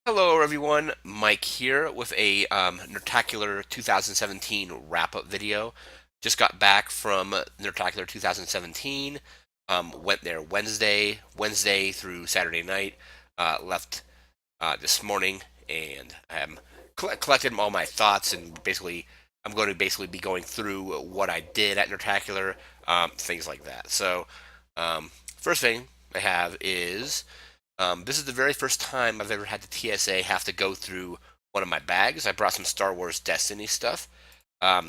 Hello, everyone. Mike here with a Nerdtacular 2017 wrap-up video. Just got back from Nerdtacular 2017. Went there Wednesday through Saturday night. Left this morning, and collected all my thoughts, and basically, I'm going to basically be going through what I did at Nerdtacular, things like that. So, first thing I have is. This is the very first time I've ever had the TSA have to go through one of my bags. I brought some Star Wars Destiny stuff,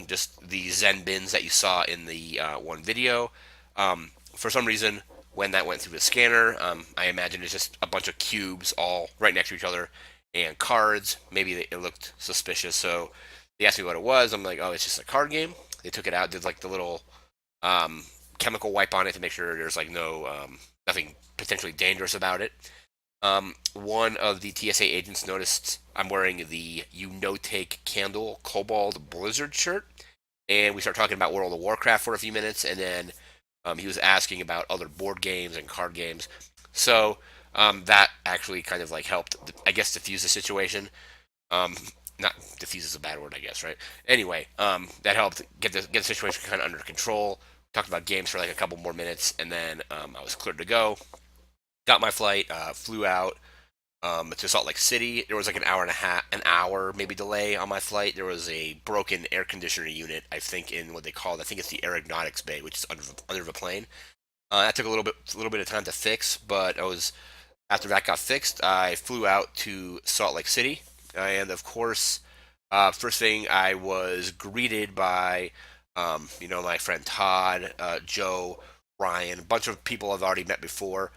just the Zen bins that you saw in the one video. For some reason, when that went through the scanner, I imagine it's just a bunch of cubes all right next to each other and cards. Maybe it looked suspicious, so they asked me what it was. I'm like, oh, it's just a card game. They took it out, did like the little um, chemical wipe on it to make sure there's like no nothing potentially dangerous about it. One of the TSA agents noticed I'm wearing the You No Take Candle Cobalt Blizzard shirt, and we started talking about World of Warcraft for a few minutes, and then he was asking about other board games and card games. So that actually kind of like helped, I guess, diffuse the situation. Um, Not diffuse is a bad word, I guess, right? Anyway, that helped get the situation kind of under control. Talked about games for like a couple more minutes, and then I was cleared to go. Got my flight, flew out to Salt Lake City. There was like an hour maybe delay on my flight. There was a broken air conditioner unit, I think, in what they call, I think it's the aeronautics bay, which is under the plane. That took a little bit of time to fix, but after that got fixed, I flew out to Salt Lake City, and of course, first thing I was greeted by, my friend Todd, Joe, Ryan, a bunch of people I've already met before.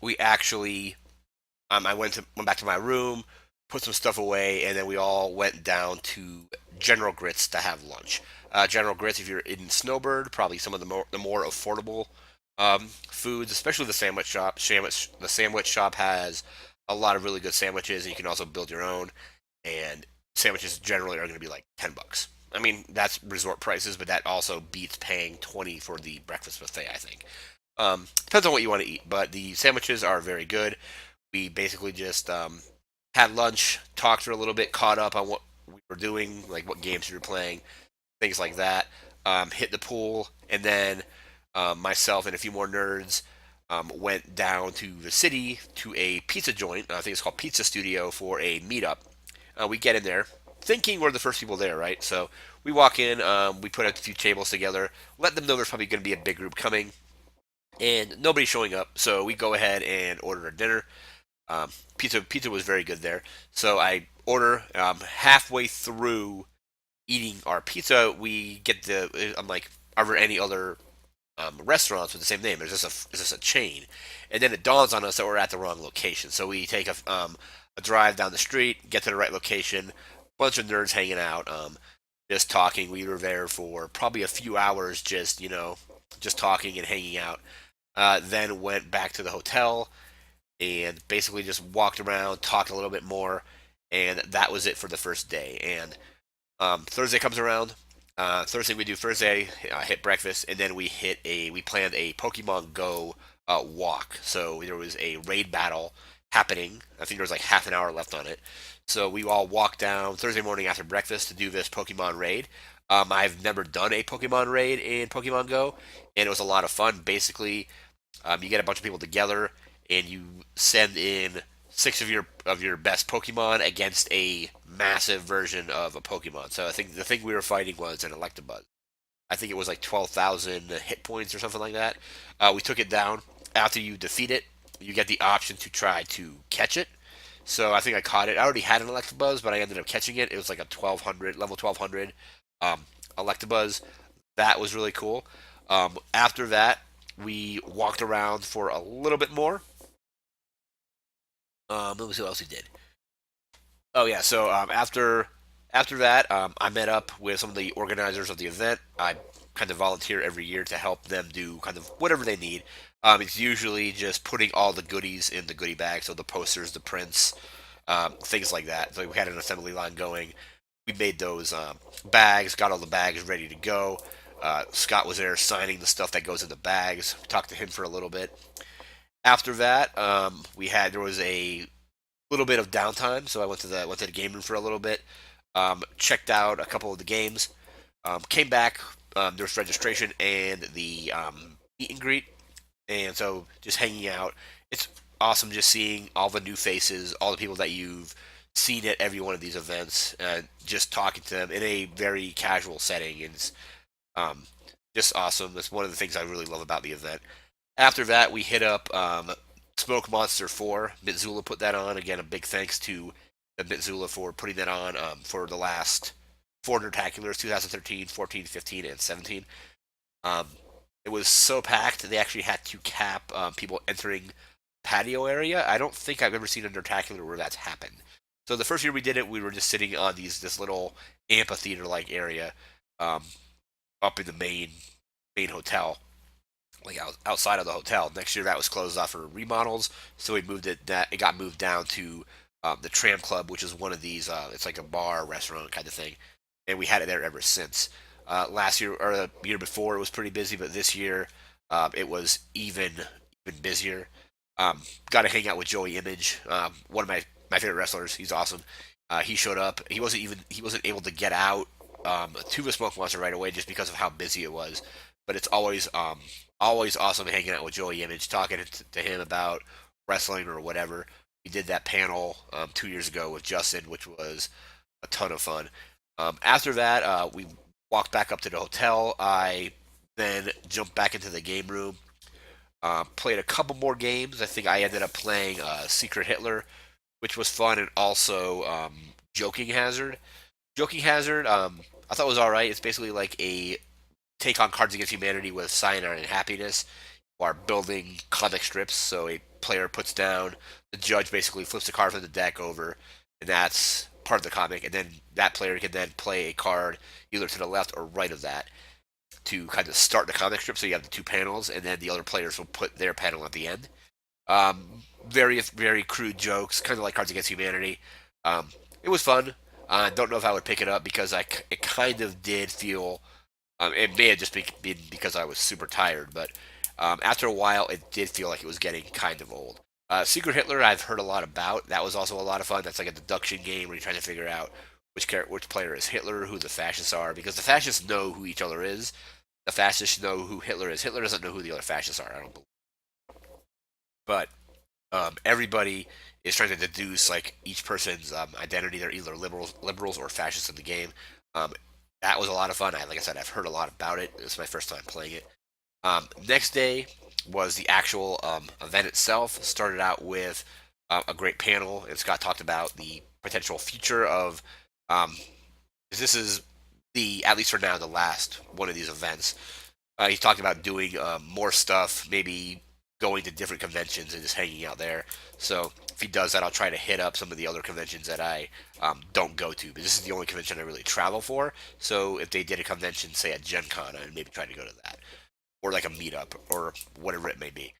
We actually I went back to my room, put some stuff away, and then we all went down to General Grits to have lunch. General Grits, if you're in Snowbird, probably some of the more affordable foods, especially the sandwich shop. The sandwich shop has a lot of really good sandwiches, and you can also build your own. And sandwiches generally are going to be like $10. I mean, that's resort prices, but that also beats paying 20 for the breakfast buffet, I think. Depends on what you want to eat, but the sandwiches are very good. We basically just had lunch, talked for a little bit, caught up on what we were doing, like what games we were playing, things like that. Hit the pool, and then myself and a few more nerds went down to the city to a pizza joint. I think it's called Pizza Studio for a meetup. We get in there thinking we're the first people there, right? So we walk in, we put a few tables together, let them know there's probably going to be a big group coming, and nobody's showing up. So we go ahead and order our dinner. Pizza was very good there. So I order halfway through eating our pizza. We get I'm like, are there any other restaurants with the same name? Is this a chain? And then it dawns on us that we're at the wrong location. So we take a drive down the street, get to the right location. Bunch of nerds hanging out, just talking. We were there for probably a few hours, just talking and hanging out. Then went back to the hotel and basically just walked around, talked a little bit more, and that was it for the first day. And Thursday comes around. Thursday we do Thursday, hit breakfast, and then we planned a Pokemon Go walk. So there was a raid battle happening. I think there was like half an hour left on it. So we all walked down Thursday morning after breakfast to do this Pokemon raid. I've never done a Pokemon raid in Pokemon Go, and it was a lot of fun. Basically, you get a bunch of people together, and you send in six of your best Pokemon against a massive version of a Pokemon. So I think the thing we were fighting was an Electabuzz. I think it was like 12,000 hit points or something like that. We took it down. After you defeat it, you get the option to try to catch it. So I think I caught it. I already had an Electabuzz, but I ended up catching it. It was like a 1200 level 1200 Electabuzz. That was really cool. After that, we walked around for a little bit more. Let me see what else we did. Oh yeah, so after that, I met up with some of the organizers of the event. I kind of volunteer every year to help them do kind of whatever they need. It's usually just putting all the goodies in the goodie bag, so the posters, the prints, things like that. So we had an assembly line going. We made those bags, got all the bags ready to go. Scott was there signing the stuff that goes in the bags. Talked to him for a little bit. After that, there was a little bit of downtime, so I went to the game room for a little bit, checked out a couple of the games, came back. There was registration and the meet and greet, and so just hanging out. It's awesome just seeing all the new faces, all the people that you've seen at every one of these events, and just talking to them in a very casual setting. And it's um, just awesome. That's one of the things I really love about the event. After that, we hit up Smoke Monster 4. Mitsula put that on. Again, a big thanks to Mitsula for putting that on for the last four Nerdtaculars, 2013, 14, 15, and 17. Um, it was so packed, they actually had to cap people entering patio area. I don't think I've ever seen a Nerdtacular where that's happened. So the first year we did it, we were just sitting on this little amphitheater-like area um, up in the main hotel, like outside of the hotel. Next year that was closed off for remodels, so we moved it. That it got moved down to the Tram Club, which is one of these. It's like a bar, restaurant kind of thing, and we had it there ever since. Last year or the year before, it was pretty busy, but this year it was even busier. Got to hang out with Joey Image, one of my favorite wrestlers. He's awesome. He showed up. He wasn't able to get out to the Smoke Monster right away just because of how busy it was. But it's always awesome hanging out with Joey Image, talking to him about wrestling or whatever. We did that panel 2 years ago with Justin, which was a ton of fun. After that, we walked back up to the hotel. I then jumped back into the game room, played a couple more games. I think I ended up playing Secret Hitler, which was fun, and also Joking Hazard. Joking Hazard, I thought was all right. It's basically like a take on Cards Against Humanity with Cyanide and Happiness, are building comic strips. So a player puts down, the judge basically flips a card from the deck over, and that's part of the comic. And then that player can then play a card either to the left or right of that to kind of start the comic strip. So you have the two panels, and then the other players will put their panel at the end. Very crude jokes, kind of like Cards Against Humanity. It was fun. I don't know if I would pick it up because it kind of did feel. It may have just been because I was super tired, but after a while, it did feel like it was getting kind of old. Secret Hitler, I've heard a lot about. That was also a lot of fun. That's like a deduction game where you're trying to figure out which player is Hitler, who the fascists are, because the fascists know who each other is. The fascists know who Hitler is. Hitler doesn't know who the other fascists are. I don't believe, but everybody is trying to deduce like each person's identity. They're either liberals or fascists in the game. Um, that was a lot of fun. Like I said, I've heard a lot about it. It's my first time playing it. Next day was the actual event itself. Started out with a great panel, and Scott talked about the potential future of. This is the, at least for now, the last one of these events. He talked about doing more stuff, maybe going to different conventions and just hanging out there. So if he does that, I'll try to hit up some of the other conventions that I don't go to. But this is the only convention I really travel for. So if they did a convention, say at Gen Con, I'd maybe try to go to that, or like a meetup, or whatever it may be.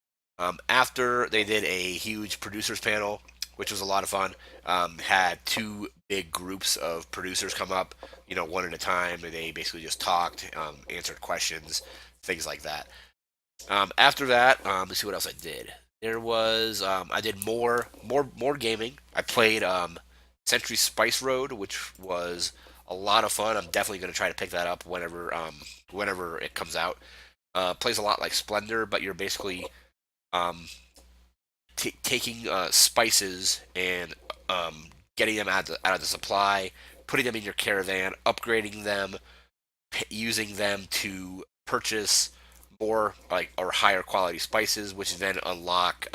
After they did a huge producers panel, which was a lot of fun. Had two big groups of producers come up, one at a time, and they basically just talked, answered questions, things like that. After that, let's see what else I did. There was I did more gaming. I played Century Spice Road, which was a lot of fun. I'm definitely going to try to pick that up whenever it comes out. Plays a lot like Splendor, but you're basically um, taking spices and getting them out of the supply, putting them in your caravan, upgrading them, using them to purchase more like or higher quality spices, which then unlock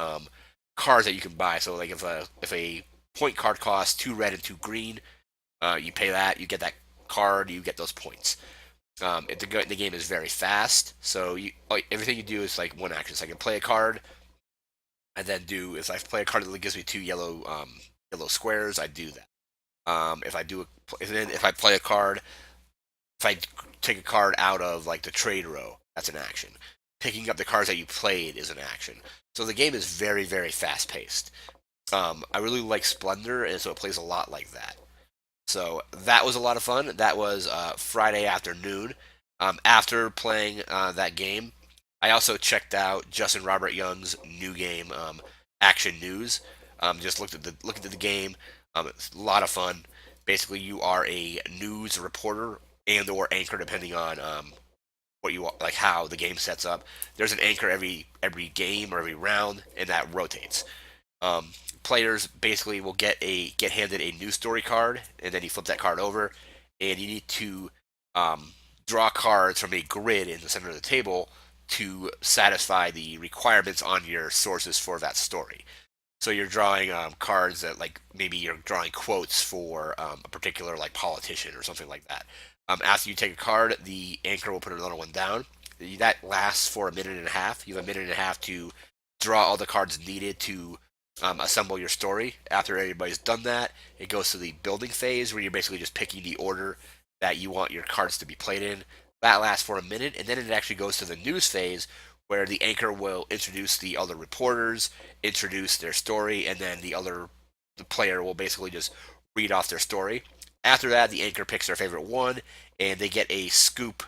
cards that you can buy. So like if a point card costs two red and two green, you pay that, you get that card, you get those points. The game is very fast, so everything you do is like one action. So I can play a card, I then do if I play a card that gives me two yellow squares, I do that. If I do if I play a card, if I take a card out of like the trade row, that's an action. Picking up the cards that you played is an action. So the game is very fast paced. I really like Splendor, and so it plays a lot like that. So that was a lot of fun. That was Friday afternoon. After playing that game, I also checked out Justin Robert Young's new game, Action News. Just looked at the game. It's a lot of fun. Basically, you are a news reporter and or anchor, depending on what you like how the game sets up. There's an anchor every game or every round, and that rotates. Um, Players basically will get handed a news story card, and then you flip that card over, and you need to um, draw cards from a grid in the center of the table to satisfy the requirements on your sources for that story. So you're drawing cards that like maybe you're drawing quotes for a particular like politician or something like that. After you take a card, the anchor will put another one down. That lasts for a minute and a half. You have a minute and a half to draw all the cards needed to assemble your story. After everybody's done that, it goes to the building phase where you're basically just picking the order that you want your cards to be played in. That lasts for a minute, and then it actually goes to the news phase where the anchor will introduce the other reporters, introduce their story, and then the player will basically just read off their story. After that, the anchor picks their favorite one, and they get a scoop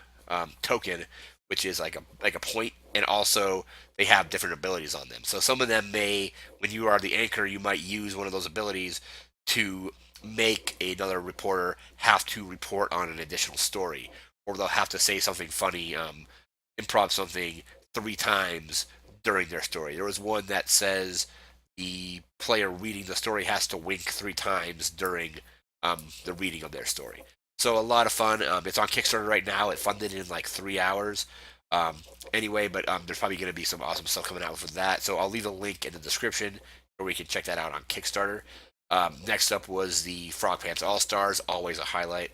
token, which is like a point, and also they have different abilities on them. So some of them may, when you are the anchor, you might use one of those abilities to make another reporter have to report on an additional story, or they'll have to say something funny, improv something 3 times during their story. There was one that says the player reading the story has to wink 3 times during the reading of their story. So a lot of fun. It's on Kickstarter right now. It funded in like 3 hours. Um, anyway, but there's probably going to be some awesome stuff coming out for that. So I'll leave a link in the description where we can check that out on Kickstarter. Next up was the Frog Pants All Stars. Always a highlight.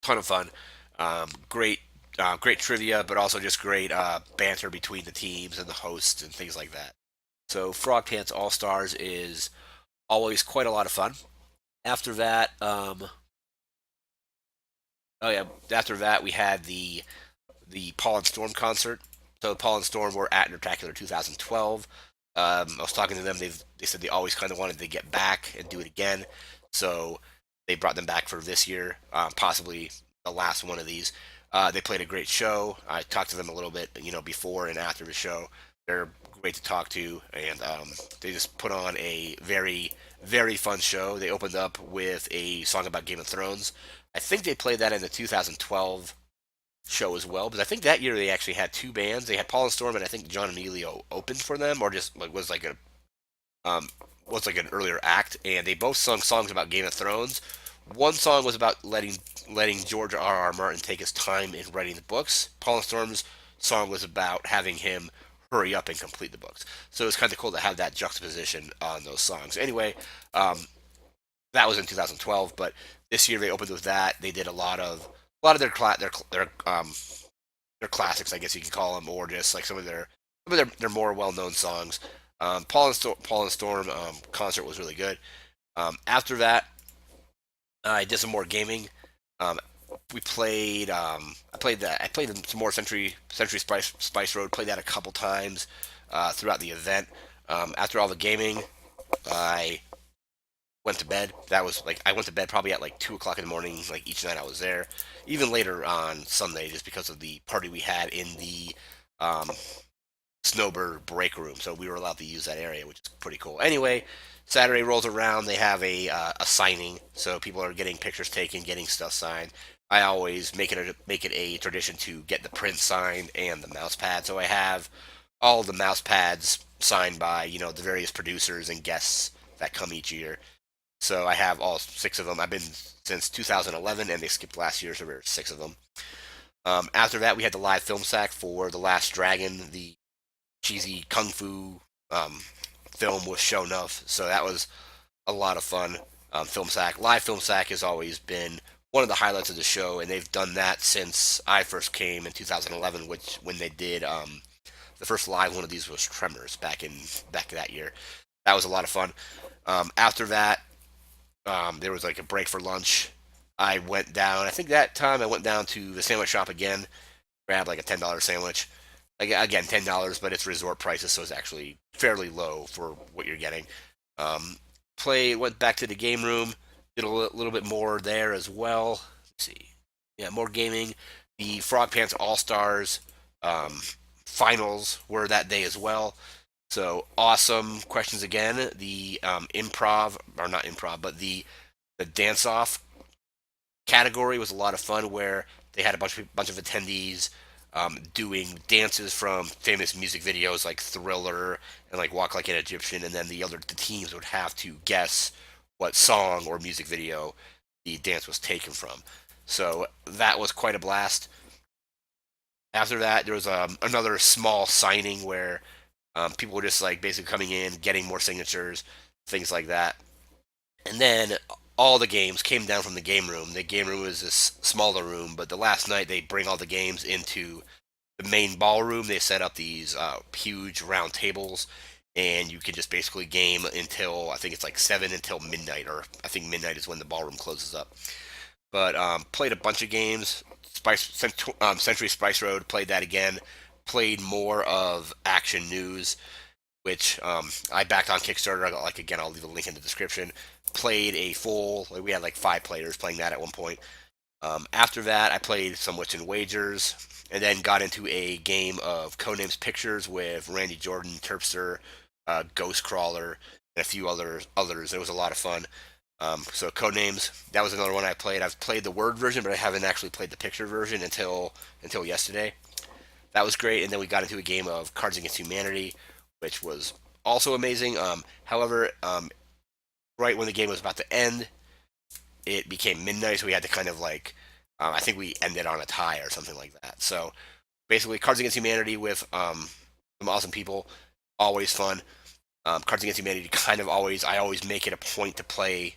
Ton of fun. Great trivia, but also just great banter between the teams and the hosts and things like that. So Frog Pants All Stars is always quite a lot of fun. After that, oh yeah, after that we had the Paul and Storm concert. So Paul and Storm were at Nerdtacular 2012. I was talking to them. They said they always kind of wanted to get back and do it again. So they brought them back for this year, possibly the last one of these. They played a great show. I talked to them a little bit, before and after the show. They're great to talk to, and they just put on a very, very fun show. They opened up with a song about Game of Thrones. I think they played that in the 2012 show as well. But I think that year they actually had 2 bands. They had Paul and Storm, and I think John Emilio opened for them, or just like um, was like an earlier act. And they both sung songs about Game of Thrones. One song was about letting George R. Martin take his time in writing the books. Paul and Storm's song was about having him hurry up and complete the books. So it was kind of cool to have that juxtaposition on those songs. Anyway, um, that was in 2012, but this year they opened with that. They did a lot of their classics, I guess you could call them, or just like some of their more well known songs. Paul and Storm concert was really good. After that, I did some more gaming. Um, we played. I played some more Century Spice Road. Played that a couple times throughout the event. After all the gaming, I went to bed. That was like I went to bed probably at like 2 o'clock in the morning. Like each night I was there, even later on Sunday, just because of the party we had in the um, Snowbird break room. So we were allowed to use that area, which is pretty cool. Anyway, Saturday rolls around. They have a signing, so people are getting pictures taken, getting stuff signed. I always make it a tradition to get the print signed and the mouse pad. So I have all the mouse pads signed by the various producers and guests that come each year. So I have all 6 of them. I've been since 2011, and they skipped last year, so there were 6 of them. After that, we had the live film sack for The Last Dragon, the cheesy kung fu um, film with Shonuff. So that was a lot of fun. Film sack, live film sack has always been one of the highlights of the show, and they've done that since I first came in 2011, which when they did the first live one of these was Tremors back that year. That was a lot of fun. After that, there was like a break for lunch. I went down. I think that time I went down to the sandwich shop again, grabbed like a $10 sandwich. Like again, $10, but it's resort prices, so it's actually fairly low for what you're getting. Um, went back to the game room, did a little bit more there as well. Let's see, yeah, more gaming. The Frog Pants All Stars um, finals were that day as well. So awesome questions again. The improv, or not improv, but the dance off category was a lot of fun, where they had a bunch of attendees doing dances from famous music videos like Thriller and like Walk Like an Egyptian, and then the teams would have to guess what song or music video the dance was taken from. So that was quite a blast. After that, there was another small signing where people were just like basically coming in, getting more signatures, things like that. And then all the games came down from the game room. The game room was this smaller room, but the last night they bring all the games into the main ballroom. They set up these huge round tables, and you can just basically game until I think it's like 7 until midnight, or I think midnight is when the ballroom closes up. But played a bunch of games. Century Spice Road, played that again. Played more of Action News, which I backed on Kickstarter. I got, like, again, I'll leave a link in the description. Played a full, like, we had like 5 players playing that at one point. After that, I played some Wits and Wagers, and then got into a game of Codenames Pictures with Randy Jordan, Terpster, Ghostcrawler, and a few others. It was a lot of fun. So Codenames, that was another one I played. I've played the word version, but I haven't actually played the picture version until yesterday. That was great, and then we got into a game of Cards Against Humanity, which was also amazing. However, right when the game was about to end, it became midnight, so we had to kind of like, I think we ended on a tie or something like that. So basically, Cards Against Humanity with some awesome people, always fun. Cards Against Humanity kind of I always make it a point to play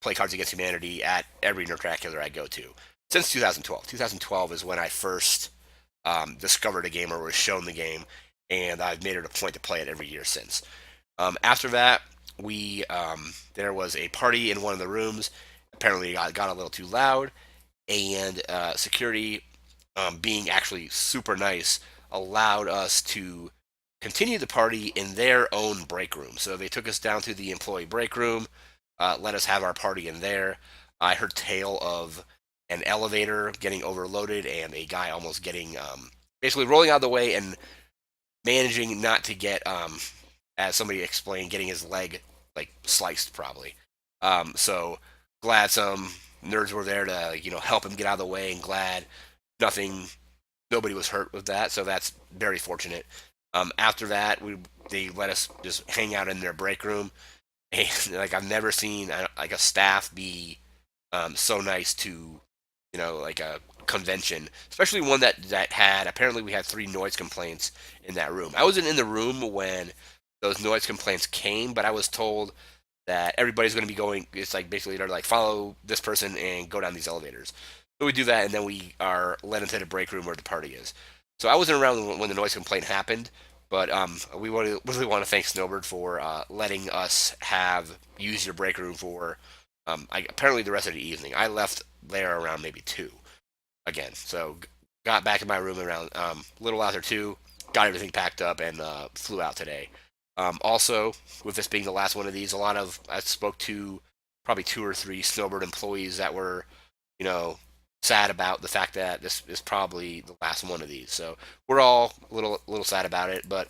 Cards Against Humanity at every Nerdtacular I go to since 2012. 2012 is when I first discovered a game or was shown the game, and I've made it a point to play it every year since. After that, we there was a party in one of the rooms. Apparently, it got a little too loud, and security, being actually super nice, allowed us to continue the party in their own break room. So they took us down to the employee break room, let us have our party in there. I heard tale of an elevator getting overloaded and a guy almost getting basically rolling out of the way and managing not to get, as somebody explained, getting his leg like sliced probably. So glad some nerds were there to help him get out of the way, and glad nothing nobody was hurt with that. So that's very fortunate. After that, they let us just hang out in their break room, and like I've never seen like a staff be so nice to like a convention, especially one that had, apparently we had 3 noise complaints in that room. I wasn't in the room when those noise complaints came, but I was told that everybody's going to be going. It's like basically they're like, follow this person and go down these elevators. So we do that, and then we are led into the break room where the party is. So I wasn't around when the noise complaint happened, but we really want to thank Snowbird for letting us use your break room for apparently the rest of the evening. I left there around maybe 2 again. So got back in my room around little after 2, got everything packed up, and flew out today. Also, with this being the last one of these, I spoke to probably 2 or 3 Snowbird employees that were, you know, sad about the fact that this is probably the last one of these. So we're all a little sad about it, but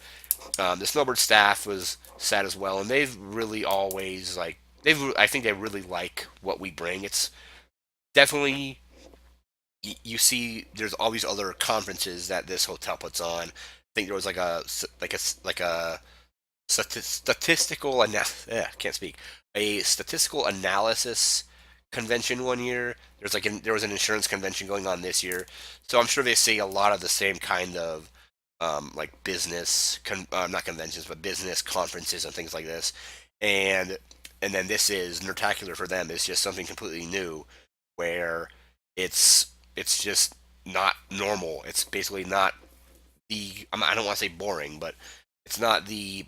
the Snowbird staff was sad as well, and they've really always like I think they really like what we bring. It's definitely, you see there's all these other conferences that this hotel puts on. I think there was like a can't speak, a statistical analysis convention one year. There was an insurance convention going on this year, so I'm sure they see a lot of the same kind of like not conventions, but business conferences and things like this. And then this is Nerdtacular for them. It's just something completely new, where it's just not normal. It's basically not I don't want to say boring, but it's not the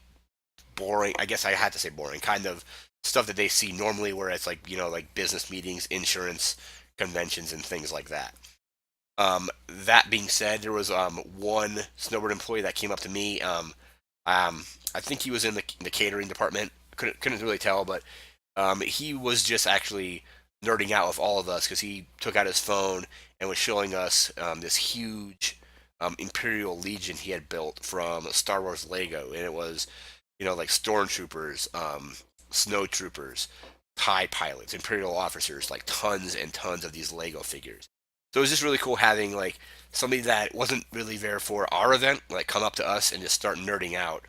boring. I guess I had to say boring kind of stuff that they see normally, where it's like like business meetings, insurance conventions, and things like that. That being said, there was one Snowbird employee that came up to me. I think he was in the catering department. Couldn't really tell, but he was just actually nerding out with all of us because he took out his phone and was showing us this huge Imperial Legion he had built from Star Wars Lego, and it was like stormtroopers, snow troopers, TIE pilots, Imperial officers, like tons and tons of these Lego figures. So it was just really cool having like somebody that wasn't really there for our event, like come up to us and just start nerding out,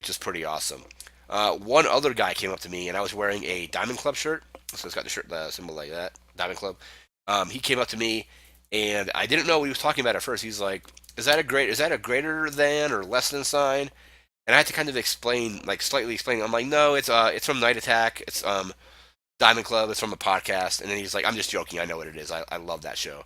which is pretty awesome. One other guy came up to me, and I was wearing a Diamond Club shirt, so it's got the shirt, the symbol like that, Diamond Club. He came up to me, and I didn't know what he was talking about at first. He's like, Is that a greater than or less than sign?" And I had to kind of explain, like slightly explain. I'm like, "No, it's from Night Attack. It's Diamond Club. It's from a podcast." And then he's like, "I'm just joking. I know what it is. I love that show."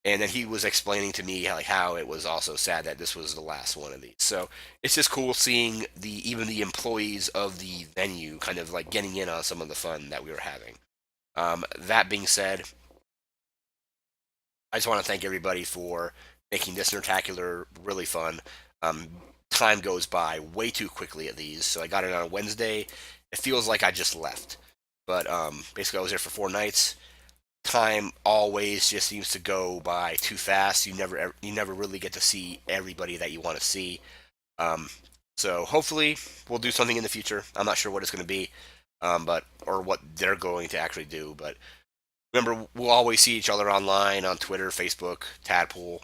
And then he was explaining to me like how it was also sad that this was the last one of these. So it's just cool seeing even the employees of the venue kind of like getting in on some of the fun that we were having. That being said, I just want to thank everybody for making this Nerdtacular really fun. Um, Time goes by way too quickly at these, so I got it on a Wednesday. It feels like I just left, but basically I was there for 4 nights. Time always just seems to go by too fast. You never really get to see everybody that you want to see. Um, so hopefully we'll do something in the future. I'm not sure what it's going to be, but or what they're going to actually do. But remember, we'll always see each other online on Twitter, Facebook, Tadpool,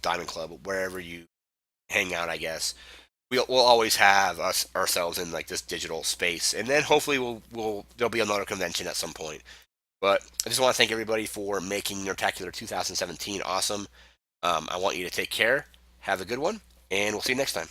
Diamond Club, wherever you hang out. I guess we'll always have us ourselves in like this digital space, and then hopefully we'll there'll be another convention at some point. But I just want to thank everybody for making Nerdtacular 2017 awesome. I want you to take care, have a good one, and we'll see you next time.